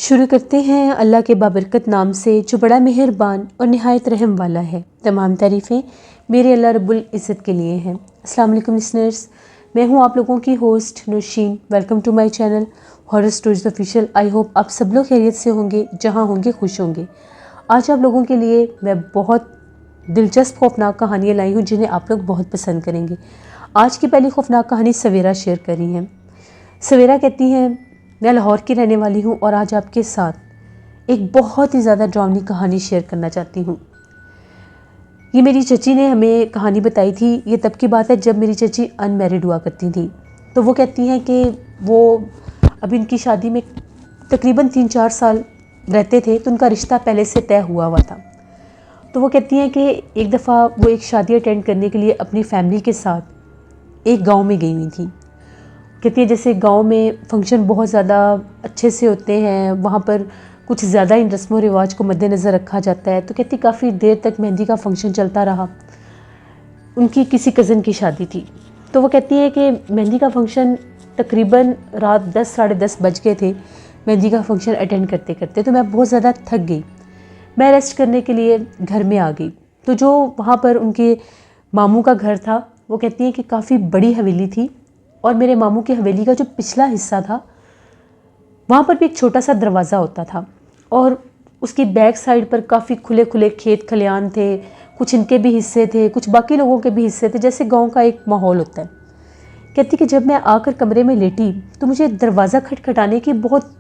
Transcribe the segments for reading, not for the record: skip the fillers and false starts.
शुरू करते हैं अल्लाह के बाबरकत नाम से जो बड़ा मेहरबान और नहायत रहम वाला है। तमाम तारीफ़ें मेरे अल्लाह रब्बुल इज़्ज़त के लिए हैं। अस्सलाम वालेकुम लिसनर्स, मैं हूं आप लोगों की host Nausheen. Welcome to my channel horror stories official. I hope आप सब लोग खैरियत से होंगे, जहां होंगे खुश होंगे। आज आप लोगों के लिए मैं बहुत दिलचस्प खौफनाक कहानियाँ लाई हूँ जिन्हें आप लोग बहुत पसंद करेंगे। आज की पहली खौफनाक कहानी सवेरा शेयर कर रही हैं। सवेरा कहती हैं, मैं लाहौर की रहने वाली हूँ और आज आपके साथ एक बहुत ही ज़्यादा डरावनी कहानी शेयर करना चाहती हूँ। ये मेरी चची ने हमें कहानी बताई थी। ये तब की बात है जब मेरी चची अनमैरिड हुआ करती थी। तो वो कहती हैं कि वो अभी इनकी शादी में तकरीबन 3-4 साल रहते थे, तो उनका रिश्ता पहले से तय हुआ था। तो वो कहती हैं कि एक दफ़ा वो एक शादी अटेंड करने के लिए अपनी फैमिली के साथ एक गाँव में गई हुई थी। कहती है जैसे गांव में फंक्शन बहुत ज़्यादा अच्छे से होते हैं, वहाँ पर कुछ ज़्यादा इन रस्म व रिवाज को मद्देनज़र रखा जाता है। तो कहती काफ़ी देर तक मेहंदी का फंक्शन चलता रहा। उनकी किसी कज़न की शादी थी। तो वो कहती है कि मेहंदी का फंक्शन तकरीबन रात 10 साढ़े 10 बज गए थे मेहंदी का फंक्शन अटेंड करते करते। तो मैं बहुत ज़्यादा थक गई। मैं रेस्ट करने के लिए घर में आ गई। तो जो वहाँ पर उनके मामू का घर था, वो कहती है कि काफ़ी बड़ी हवेली थी और मेरे मामू की हवेली का जो पिछला हिस्सा था वहाँ पर भी एक छोटा सा दरवाज़ा होता था और उसकी बैक साइड पर काफ़ी खुले खुले खेत खलियान थे। कुछ इनके भी हिस्से थे, कुछ बाकी लोगों के भी हिस्से थे, जैसे गांव का एक माहौल होता है। कहती कि जब मैं आकर कमरे में लेटी तो मुझे दरवाज़ा खटखटाने की बहुत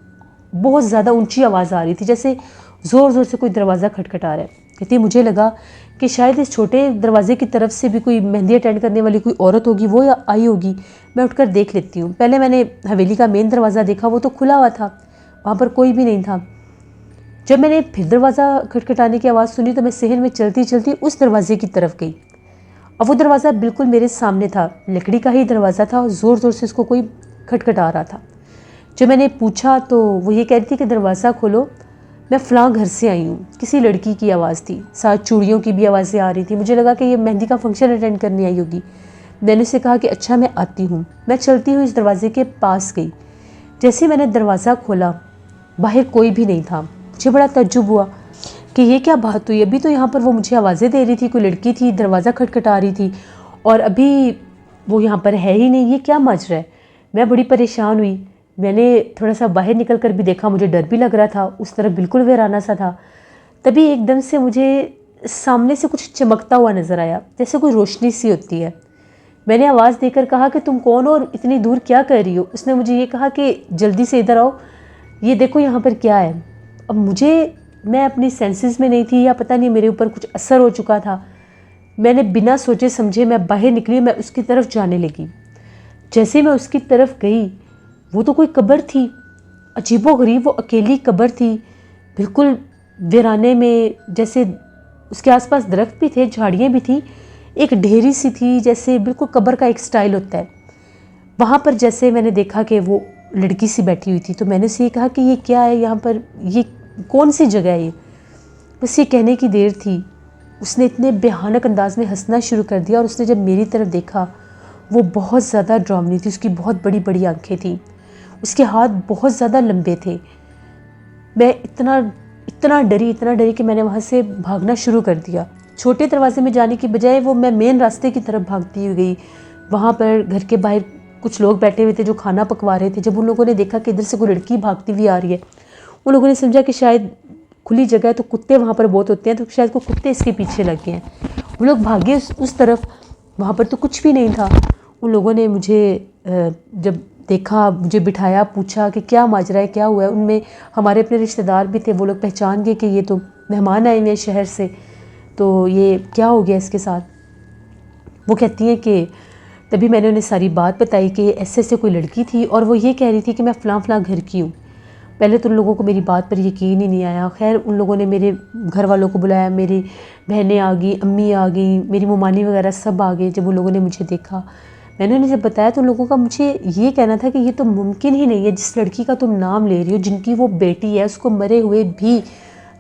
बहुत ज़्यादा ऊंची आवाज़ आ रही थी, जैसे ज़ोर ज़ोर से कोई दरवाज़ा खटखटा रहा है। कहती मुझे लगा कि शायद इस छोटे दरवाजे की तरफ से भी कोई मेहंदी अटेंड करने वाली कोई औरत होगी, वो आई होगी। मैं उठकर देख लेती हूँ। पहले मैंने हवेली का मेन दरवाज़ा देखा, वो तो खुला हुआ था, वहाँ पर कोई भी नहीं था। जब मैंने फिर दरवाज़ा खटखटाने की आवाज़ सुनी तो मैं सहन में चलती चलती उस दरवाजे की तरफ गई। अब वो दरवाज़ा बिल्कुल मेरे सामने था, लकड़ी का ही दरवाज़ा था और ज़ोर ज़ोर से उसको कोई खटखटा रहा था। जब मैंने पूछा तो वो ये कह रही थी कि दरवाज़ा खोलो, मैं फ़लाँ घर से आई हूँ। किसी लड़की की आवाज़ थी, साथ चूड़ियों की भी आवाज़ें आ रही थी। मुझे लगा कि ये मेहंदी का फंक्शन अटेंड करने आई होगी। मैंने उससे कहा कि अच्छा मैं आती हूँ। मैं चलती हुई इस दरवाजे के पास गई। जैसे ही मैंने दरवाज़ा खोला, बाहर कोई भी नहीं था। मुझे बड़ा तज्जुब हुआ कि ये क्या बात हुई। अभी तो यहाँ पर वो मुझे आवाज़ें दे रही थी, कोई लड़की थी, दरवाज़ा खटखटा रही थी, और अभी वो यहाँ पर है ही नहीं। ये क्या माजरा है। मैं बड़ी परेशान हुई। मैंने थोड़ा सा बाहर निकल कर भी देखा, मुझे डर भी लग रहा था। उस तरफ बिल्कुल वीराना सा था। तभी एकदम से मुझे सामने से कुछ चमकता हुआ नज़र आया, जैसे कोई रोशनी सी होती है। मैंने आवाज़ देकर कहा कि तुम कौन हो और इतनी दूर क्या कर रही हो। उसने मुझे ये कहा कि जल्दी से इधर आओ, ये देखो यहाँ पर क्या है। अब मैं अपनी सेंसेस में नहीं थी, या पता नहीं मेरे ऊपर कुछ असर हो चुका था। मैंने बिना सोचे समझे मैं बाहर निकली, मैं उसकी तरफ जाने लगी। जैसे मैं उसकी तरफ गई, वो तो कोई कब्र थी, अजीबोगरीब वो अकेली कब्र थी, बिल्कुल वीराने में। जैसे उसके आसपास दरख्त भी थे, झाड़ियाँ भी थी, एक ढेरी सी थी, जैसे बिल्कुल कब्र का एक स्टाइल होता है। वहाँ पर जैसे मैंने देखा कि वो लड़की सी बैठी हुई थी, तो मैंने उससे कहा कि ये क्या है यहाँ पर, ये कौन सी जगह है ये। बस ये कहने की देर थी, उसने इतने भयानक अंदाज में हंसना शुरू कर दिया। और उसने जब मेरी तरफ देखा, वो बहुत ज़्यादा डरावनी थी। उसकी बहुत बड़ी बड़ी आंखें थी, उसके हाथ बहुत ज़्यादा लंबे थे। मैं इतना डरी कि मैंने वहाँ से भागना शुरू कर दिया। छोटे दरवाजे में जाने की बजाय मैं मेन रास्ते की तरफ भागती हुई गई। वहाँ पर घर के बाहर कुछ लोग बैठे हुए थे जो खाना पकवा रहे थे। जब उन लोगों ने देखा कि इधर से कोई लड़की भागती हुई आ रही है, उन लोगों ने समझा कि शायद खुली जगह है तो कुत्ते वहाँ पर बहुत होते हैं, तो शायद कोई कुत्ते इसके पीछे लग गए हैं। वो लोग भागे उस तरफ, वहाँ पर तो कुछ भी नहीं था। उन लोगों ने मुझे जब देखा, मुझे बिठाया, पूछा कि क्या माजरा है, क्या हुआ है। उनमें हमारे अपने रिश्तेदार भी थे। वो लोग पहचान गए कि ये तो मेहमान आए हुए हैं शहर से, तो ये क्या हो गया इसके साथ। वो कहती हैं कि तभी मैंने उन्हें सारी बात बताई कि ऐसे ऐसे कोई लड़की थी और वो ये कह रही थी कि मैं फ़लाँ घर की हूँ। पहले तो उन लोगों को मेरी बात पर यकीन ही नहीं आया। खैर उन लोगों ने मेरे घर वालों को बुलाया, मेरी बहनें आ गई, अम्मी आ गई, मेरी ममानी वगैरह सब आ गए। जब उन लोगों ने मुझे देखा, मैंने उन्हें जब बताया तो उन लोगों का मुझे ये कहना था कि ये तो मुमकिन ही नहीं है, जिस लड़की का तुम नाम ले रही हो, जिनकी वो बेटी है, उसको मरे हुए भी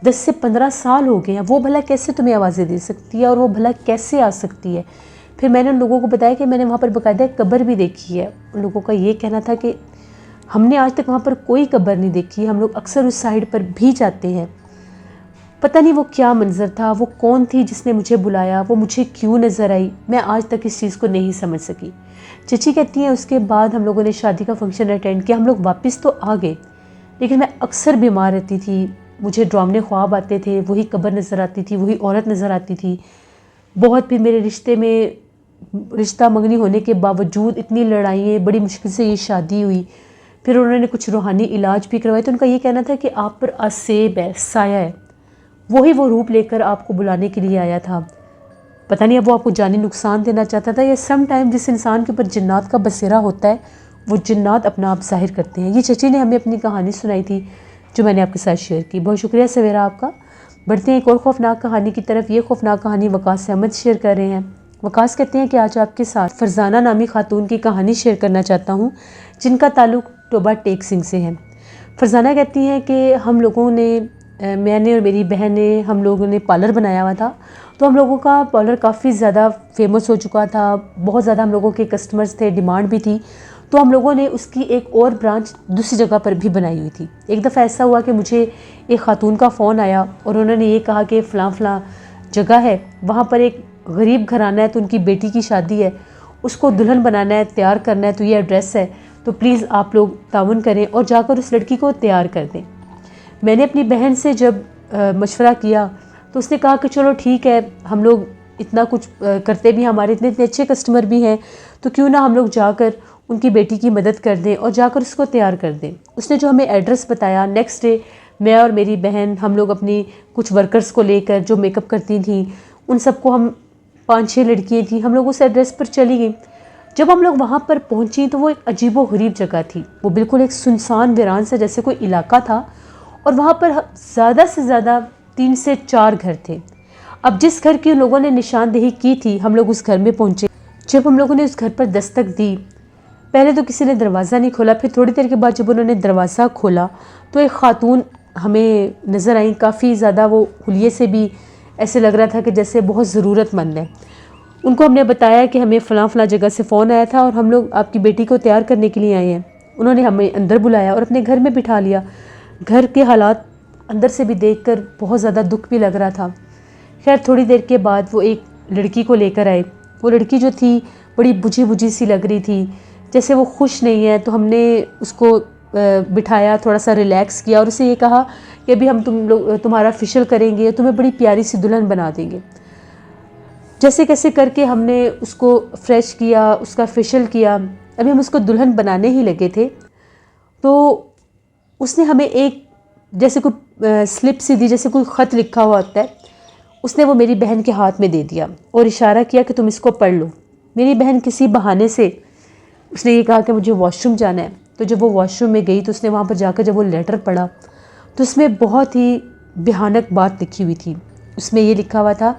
10 से 15 साल हो गए हैं, वो भला कैसे तुम्हें आवाज़ें दे सकती है और वो भला कैसे आ सकती है। फिर मैंने उन लोगों को बताया कि मैंने वहाँ पर बाकायदा कब्र भी देखी है। उन लोगों का ये कहना था कि हमने आज तक वहाँ पर कोई कब्र नहीं देखी। हम लोग अक्सर उस साइड पर भी जाते हैं। पता नहीं वो क्या मंज़र था, वो कौन थी जिसने मुझे बुलाया, वो मुझे क्यों नज़र आई, मैं आज तक इस चीज़ को नहीं समझ सकी। चची कहती हैं उसके बाद हम लोगों ने शादी का फंक्शन अटेंड किया, हम लोग वापस तो आ गए, लेकिन मैं अक्सर बीमार रहती थी। मुझे डरावने ख्वाब आते थे, वही कब्र नज़र आती थी, वही औरत नज़र आती थी। बहुत फिर मेरे रिश्ते में रिश्ता मंगनी होने के बावजूद इतनी लड़ाइयाँ, बड़ी मुश्किल से ये शादी हुई। फिर उन्होंने कुछ रूहानी इलाज भी करवाए, तो उनका ये कहना था कि आप पर आसेब है, साया है, वही वो रूप लेकर आपको बुलाने के लिए आया था। पता नहीं अब वो आपको जानी नुकसान देना चाहता था या सम टाइम जिस इंसान के ऊपर जिन्नात का बसेरा होता है वो जिन्नात अपना आप जाहिर करते हैं। ये चची ने हमें अपनी कहानी सुनाई थी जो मैंने आपके साथ शेयर की। बहुत शुक्रिया सवेरा आपका। बढ़ते हैं एक और खौफनाक कहानी की तरफ। ये खौफनाक कहानी वकास अहमद शेयर कर रहे हैं। वकास कहते हैं कि आज आपके साथ फरजाना नामी खातून की कहानी शेयर करना चाहता हूँ जिनका ताल्लुक़ टोबा टेक सिंह से है। फरजाना कहती हैं कि हम लोगों ने, मैंने और मेरी बहन ने, हम लोगों ने पार्लर बनाया हुआ था। तो हम लोगों का पार्लर काफ़ी ज़्यादा फेमस हो चुका था, बहुत ज़्यादा हम लोगों के कस्टमर्स थे, डिमांड भी थी। तो हम लोगों ने उसकी एक और ब्रांच दूसरी जगह पर भी बनाई हुई थी। एक दफ़ा ऐसा हुआ कि मुझे एक ख़ातून का फ़ोन आया और उन्होंने ये कहा कि फ़लाँ जगह है, वहाँ पर एक गरीब घराना है, तो उनकी बेटी की शादी है, उसको दुल्हन बनाना है, तैयार करना है, तो ये एड्रेस है, तो प्लीज़ आप लोग ताउन करें और जाकर उस लड़की को तैयार कर दें। मैंने अपनी बहन से जब मशवरा किया तो उसने कहा कि चलो ठीक है, हम लोग इतना कुछ करते भी, हमारे इतने इतने अच्छे कस्टमर भी हैं, तो क्यों ना हम लोग जाकर उनकी बेटी की मदद कर दें और जाकर उसको तैयार कर दें। उसने जो हमें एड्रेस बताया, नेक्स्ट डे मैं और मेरी बहन, हम लोग अपनी कुछ वर्कर्स को लेकर जो मेकअप करती थी, उन सबको, हम 5-6 लड़कियाँ थी, हम लोग उस एड्रेस पर चली गई। जब हम लोग वहाँ पर पहुँची तो वो एक अजीबो गरीब जगह थी। वो बिल्कुल एक सुनसान वीरान सा जैसे कोई इलाका था और वहाँ पर ज़्यादा से ज़्यादा 3 से 4 घर थे। अब जिस घर की लोगों ने निशानदेही की थी, हम लोग उस घर में पहुँचे। जब हम लोगों ने उस घर पर दस्तक दी, पहले तो किसी ने दरवाज़ा नहीं खोला, फिर थोड़ी देर के बाद जब उन्होंने दरवाज़ा खोला तो एक ख़ातून हमें नज़र आई। काफ़ी ज़्यादा वो हुलिये से भी ऐसे लग रहा था कि जैसे बहुत ज़रूरतमंद है। उनको हमने बताया कि हमें फ़लाँ जगह से फ़ोन आया था और हम लोग आपकी बेटी को तैयार करने के लिए आए हैं। उन्होंने हमें अंदर बुलाया और अपने घर में बिठा लिया। घर के हालात अंदर से भी देखकर बहुत ज़्यादा दुख भी लग रहा था। खैर थोड़ी देर के बाद वो एक लड़की को लेकर आए। वो लड़की जो थी बड़ी बुझी बुझी सी लग रही थी, जैसे वो खुश नहीं है। तो हमने उसको बिठाया, थोड़ा सा रिलैक्स किया और उसे ये कहा कि अभी हम तुम्हारा फेशियल करेंगे, तुम्हें बड़ी प्यारी सी दुल्हन बना देंगे। जैसे कैसे करके हमने उसको फ्रेश किया, उसका फेशियल किया। अभी हम उसको दुल्हन बनाने ही लगे थे तो उसने हमें एक जैसे कोई स्लिप सी दी, जैसे कोई ख़त लिखा हुआ होता है, उसने वो मेरी बहन के हाथ में दे दिया और इशारा किया कि तुम इसको पढ़ लो। मेरी बहन किसी बहाने से, उसने ये कहा कि मुझे वॉशरूम जाना है। तो जब वो वॉशरूम में गई तो उसने वहाँ पर जाकर जब वो लेटर पढ़ा तो उसमें बहुत ही भयानक बात लिखी हुई थी। उसमें ये लिखा हुआ था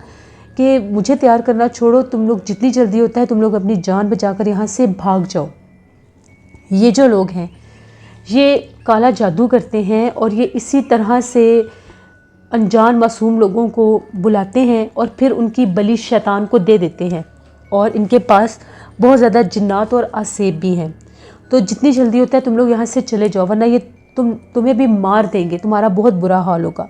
कि मुझे तैयार करना छोड़ो, तुम लोग जितनी जल्दी होता है तुम लोग अपनी जान बचाकर यहाँ से भाग जाओ। ये जो लोग हैं ये काला जादू करते हैं और ये इसी तरह से अनजान मासूम लोगों को बुलाते हैं और फिर उनकी बलि शैतान को दे देते हैं। और इनके पास बहुत ज़्यादा जिन्नात और आसेब भी हैं। तो जितनी जल्दी होता है तुम लोग यहाँ से चले जाओ, वरना ये तुम्हें भी मार देंगे, तुम्हारा बहुत बुरा हाल होगा।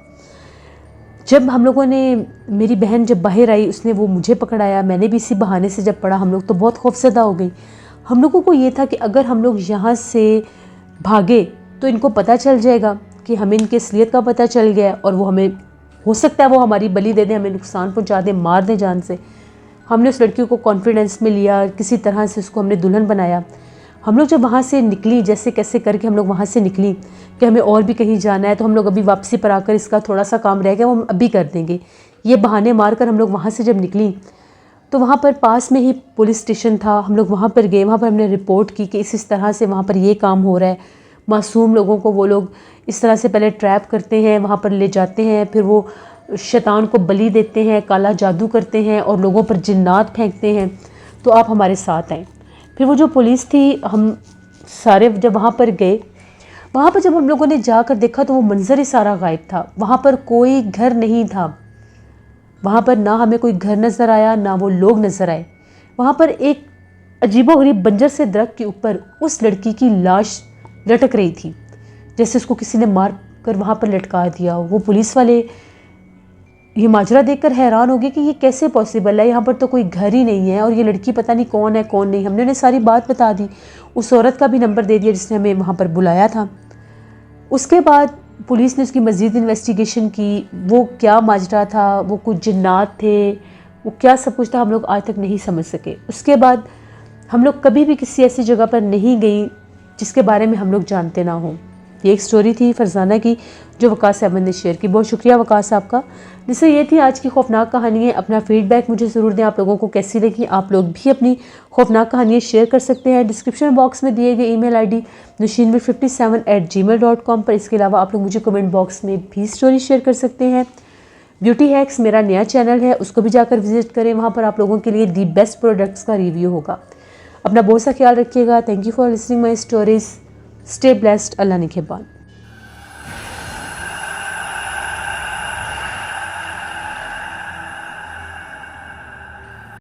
जब हम लोगों ने, मेरी बहन जब बाहर आई उसने वो मुझे पकड़ाया, मैंने भी इसी बहाने से जब पढ़ा, हम लोग तो बहुत खौफजदा हो गई। हम लोगों को ये था कि अगर हम लोग यहाँ से भागे तो इनको पता चल जाएगा कि हमें इनकी असलियत का पता चल गया और वो हमें, हो सकता है वो हमारी बलि दे दें, हमें नुकसान पहुँचा दें, मार दें जान से। हमने उस लड़की को कॉन्फिडेंस में लिया, किसी तरह से उसको हमने दुल्हन बनाया। हम लोग जब वहाँ से निकली, जैसे कैसे करके हम लोग वहाँ से निकली कि हमें और भी कहीं जाना है, तो हम लोग अभी वापसी पर आकर इसका थोड़ा सा काम रह गया वो हम अभी कर देंगे, ये बहाने मारकर हम लोग वहाँ से जब निकली तो वहाँ पर पास में ही पुलिस स्टेशन था। हम लोग वहाँ पर गए, वहाँ पर हमने रिपोर्ट की कि इस तरह से वहाँ पर ये काम हो रहा है। मासूम लोगों को वो लोग इस तरह से पहले ट्रैप करते हैं, वहाँ पर ले जाते हैं, फिर वो शैतान को बलि देते हैं, काला जादू करते हैं और लोगों पर जिन्नात फेंकते हैं। तो आप हमारे साथ आएँ। फिर वो जो पुलिस थी, हम सारे जब वहाँ पर गए, वहाँ पर जब हम लोगों ने जाकर देखा तो वो मंजर ही सारा गायब था। वहाँ पर कोई घर नहीं था, वहाँ पर ना हमें कोई घर नज़र आया, ना वो लोग नज़र आए। वहाँ पर एक अजीबोगरीब बंजर से दरख्त के ऊपर उस लड़की की लाश लटक रही थी, जैसे उसको किसी ने मार कर वहाँ पर लटका दिया। वो पुलिस वाले ये माजरा देखकर हैरान हो गए कि ये कैसे पॉसिबल है, यहाँ पर तो कोई घर ही नहीं है और ये लड़की पता नहीं कौन है कौन नहीं। हमने उन्हें सारी बात बता दी, उस औरत का भी नंबर दे दिया जिसने हमें वहाँ पर बुलाया था। उसके बाद पुलिस ने उसकी मज़ीद इन्वेस्टिगेशन की, वो क्या माजरा था, वो कुछ जिन्नात थे, वो क्या सब कुछ था, हम लोग आज तक नहीं समझ सके। उसके बाद हम लोग कभी भी किसी ऐसी जगह पर नहीं गई जिसके बारे में हम लोग जानते ना हों। ये एक स्टोरी थी फरजाना की जो वकास अहमद ने शेयर की। बहुत शुक्रिया वकास साहब का। जिससे ये थी आज की खौफनाक कहानी है। अपना फीडबैक मुझे ज़रूर दें, आप लोगों को कैसी लगी। आप लोग भी अपनी खौफनाक कहानियाँ शेयर कर सकते हैं। डिस्क्रिप्शन बॉक्स में दिए गए ईमेल आईडी nushinmir57@gmail.com पर। इसके अलावा आप लोग मुझे कमेंट बॉक्स में भी स्टोरी शेयर कर सकते हैं। ब्यूटी हैक्स मेरा नया चैनल है, उसको भी जाकर विजिट करें। वहाँ पर आप लोगों के लिए दी बेस्ट प्रोडक्ट्स का रिव्यू होगा। अपना बहुत सा ख्याल रखिएगा। Thank you for listening my stories. Stay blessed. अल्लाह निगहबान।